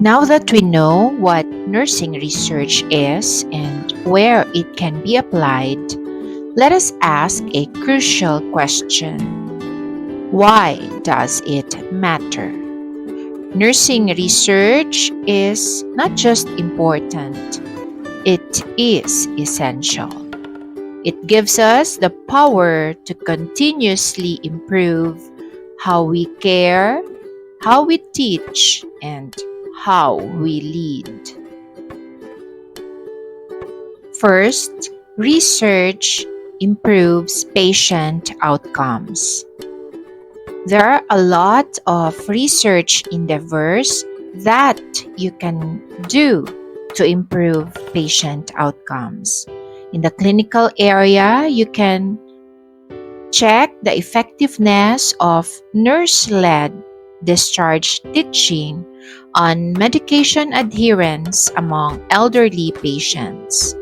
Now that we know what nursing research is and where it can be applied, let us ask a crucial question. Why does it matter? Nursing research is not just important, it is essential. It gives us the power to continuously improve how we care, how we teach, and how we lead. First, research improves patient outcomes. There are a lot of research endeavors that you can do to improve patient outcomes. In the clinical area, you can check the effectiveness of nurse-led discharge teaching on medication adherence among elderly patients.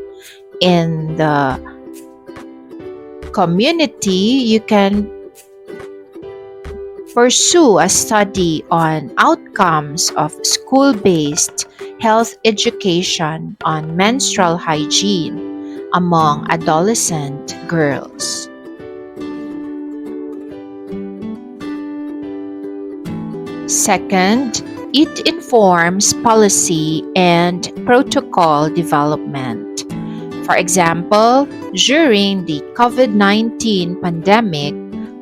In the community, you can pursue a study on outcomes of school-based health education on menstrual hygiene among adolescent girls. Second, it informs policy and protocol development. For example, during the COVID-19 pandemic,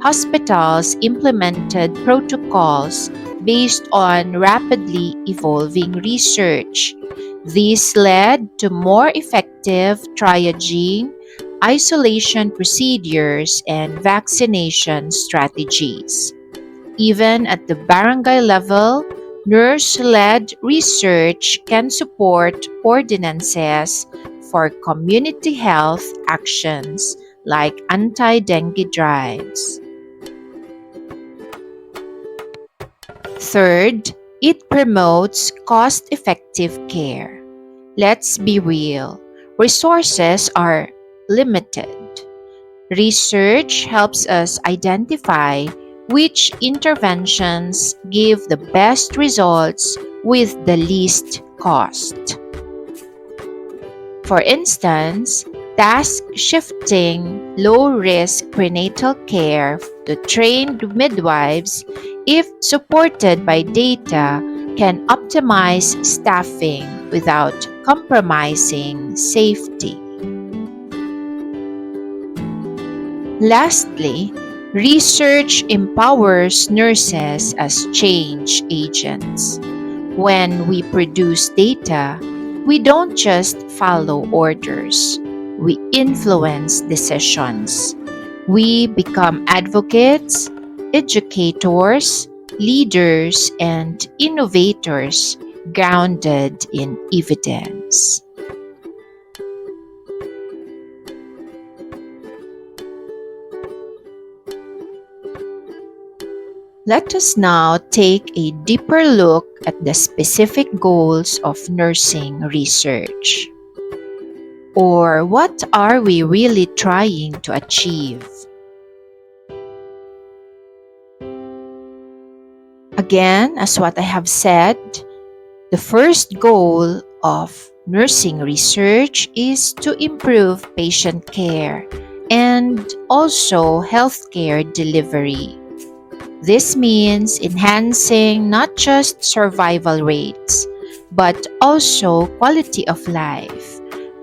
hospitals implemented protocols based on rapidly evolving research. This led to more effective triaging, isolation procedures, and vaccination strategies. Even at the barangay level, nurse-led research can support ordinances for community health actions like anti-dengue drives. Third, it promotes cost-effective care. Let's be real, resources are limited. Research helps us identify which interventions give the best results with the least cost. For instance, task shifting low-risk prenatal care to trained midwives, if supported by data, can optimize staffing without compromising safety. Lastly, research empowers nurses as change agents. When we produce data, we don't just follow orders, we influence decisions. We become advocates, educators, leaders, and innovators grounded in evidence. Let us now take a deeper look at the specific goals of nursing research. Or what are we really trying to achieve? Again, as what I have said, the first goal of nursing research is to improve patient care and also healthcare delivery. This means enhancing not just survival rates, but also quality of life,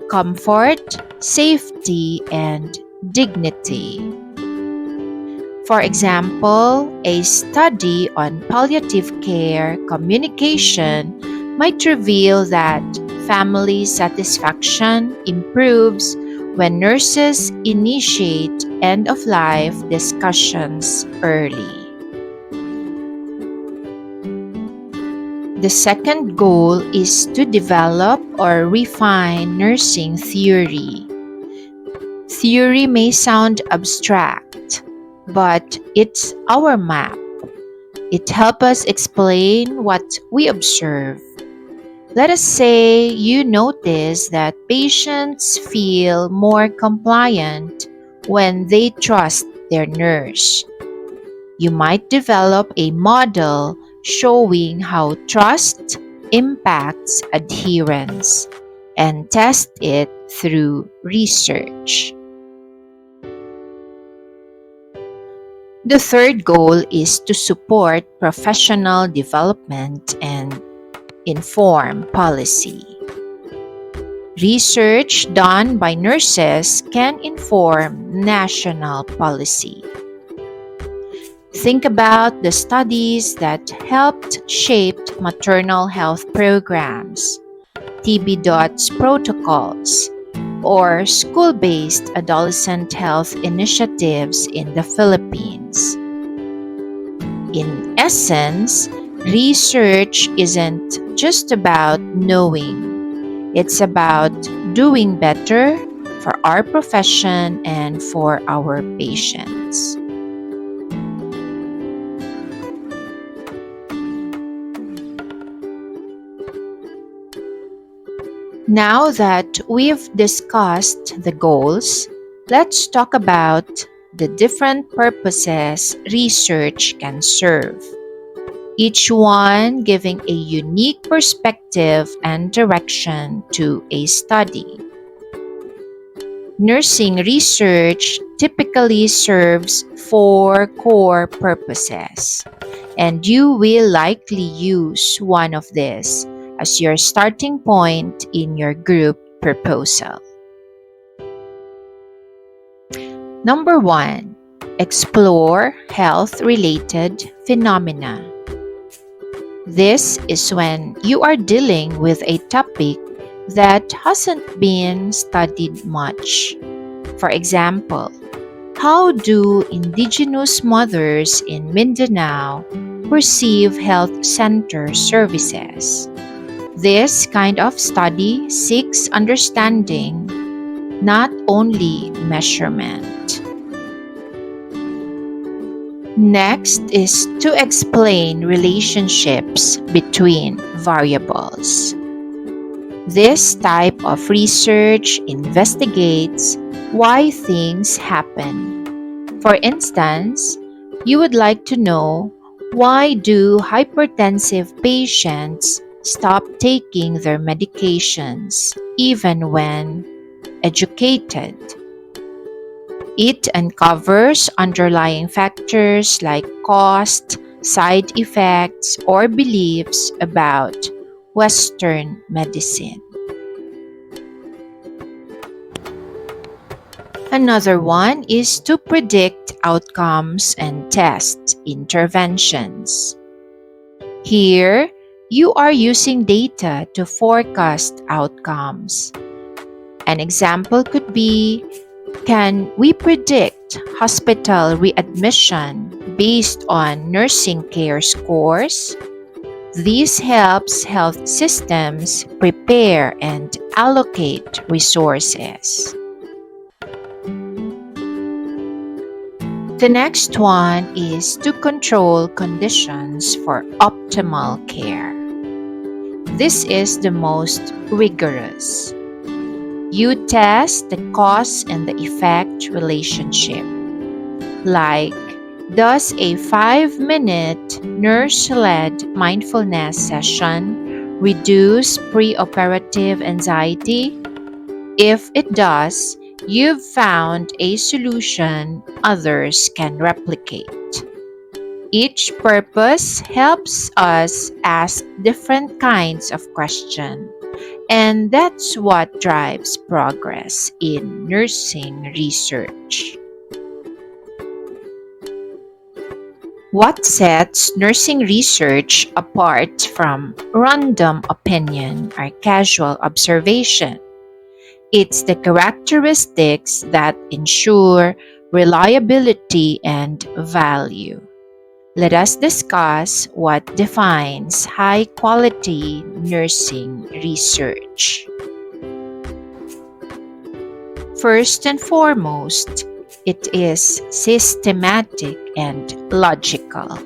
comfort, safety, and dignity. For example, a study on palliative care communication might reveal that family satisfaction improves when nurses initiate end-of-life discussions early. The second goal is to develop or refine nursing theory. Theory may sound abstract, but it's our map. It helps us explain what we observe. Let us say you notice that patients feel more compliant when they trust their nurse. You might develop a model showing how trust, impacts adherence and test it through research. The third goal is to support professional development and inform policy. Research done by nurses can inform national policy. Think about the studies that helped shape maternal health programs, TB DOTS protocols, or school-based adolescent health initiatives in the Philippines. In essence, research isn't just about knowing, it's about doing better for our profession and for our patients. Now that we've discussed the goals, let's talk about the different purposes research can serve, each one giving a unique perspective and direction to a study. Nursing research typically serves four core purposes, and you will likely use one of these as your starting point in your group proposal. Number one, explore health-related phenomena. This is when you are dealing with a topic that hasn't been studied much. For example, how do indigenous mothers in Mindanao receive health center services? This kind of study seeks understanding, not only measurement. Next is to explain relationships between variables. This type of research investigates why things happen. For instance, you would like to know, why do hypertensive patients stop taking their medications even when educated? It uncovers underlying factors like cost, side effects, or beliefs about Western medicine. Another one is to predict outcomes and test interventions. Here, you are using data to forecast outcomes. An example could be, can we predict hospital readmission based on nursing care scores? This helps health systems prepare and allocate resources. The next one is to control conditions for optimal care. This is the most rigorous. You test the cause and the effect relationship. Like, does a 5-minute nurse-led mindfulness session reduce preoperative anxiety? If it does, you've found a solution others can replicate. Each purpose helps us ask different kinds of questions, and that's what drives progress in nursing research. What sets nursing research apart from random opinion or casual observation? It's the characteristics that ensure reliability and value. Let us discuss what defines high-quality nursing research. First and foremost, it is systematic and logical.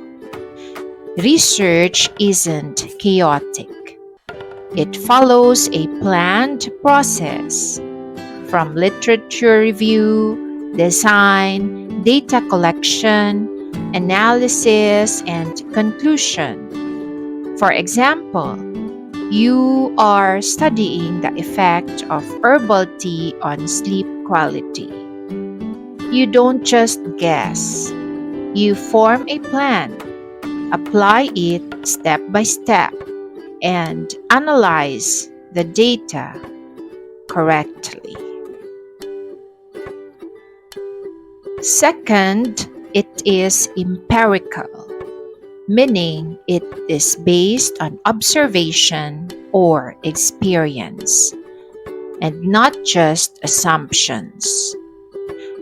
Research isn't chaotic. It follows a planned process, from literature review, design, data collection, analysis, and conclusion. For example, You are studying the effect of herbal tea on sleep quality. You don't just guess, you form a plan, apply it step by step, and analyze the data correctly. Second, it is empirical, meaning it is based on observation or experience and not just assumptions.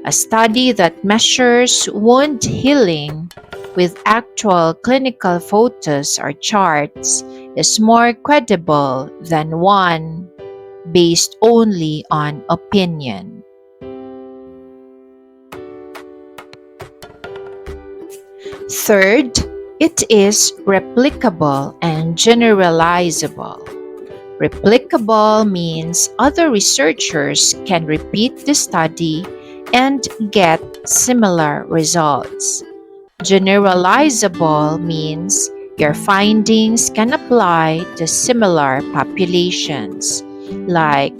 A study that measures wound healing with actual clinical photos or charts is more credible than one based only on opinion. Third, it is replicable and generalizable. Replicable means other researchers can repeat the study and get similar results. Generalizable means your findings can apply to similar populations, like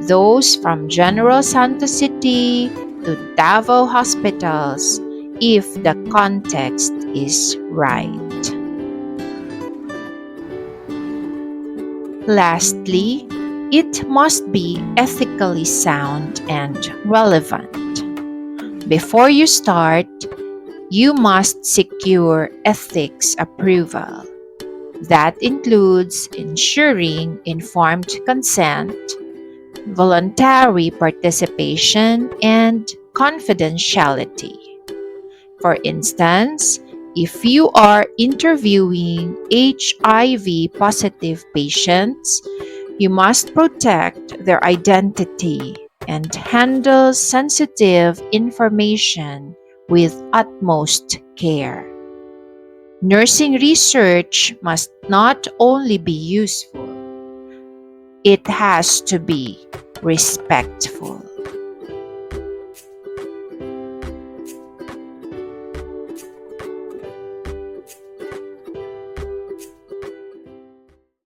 those from General Santa City to Davao hospitals, if the context is right. Lastly, it must be ethically sound and relevant. Before you start, you must secure ethics approval. That includes ensuring informed consent, voluntary participation, and confidentiality. For instance, if you are interviewing HIV positive patients, you must protect their identity and handle sensitive information with utmost care. Nursing research must not only be useful, it has to be respectful.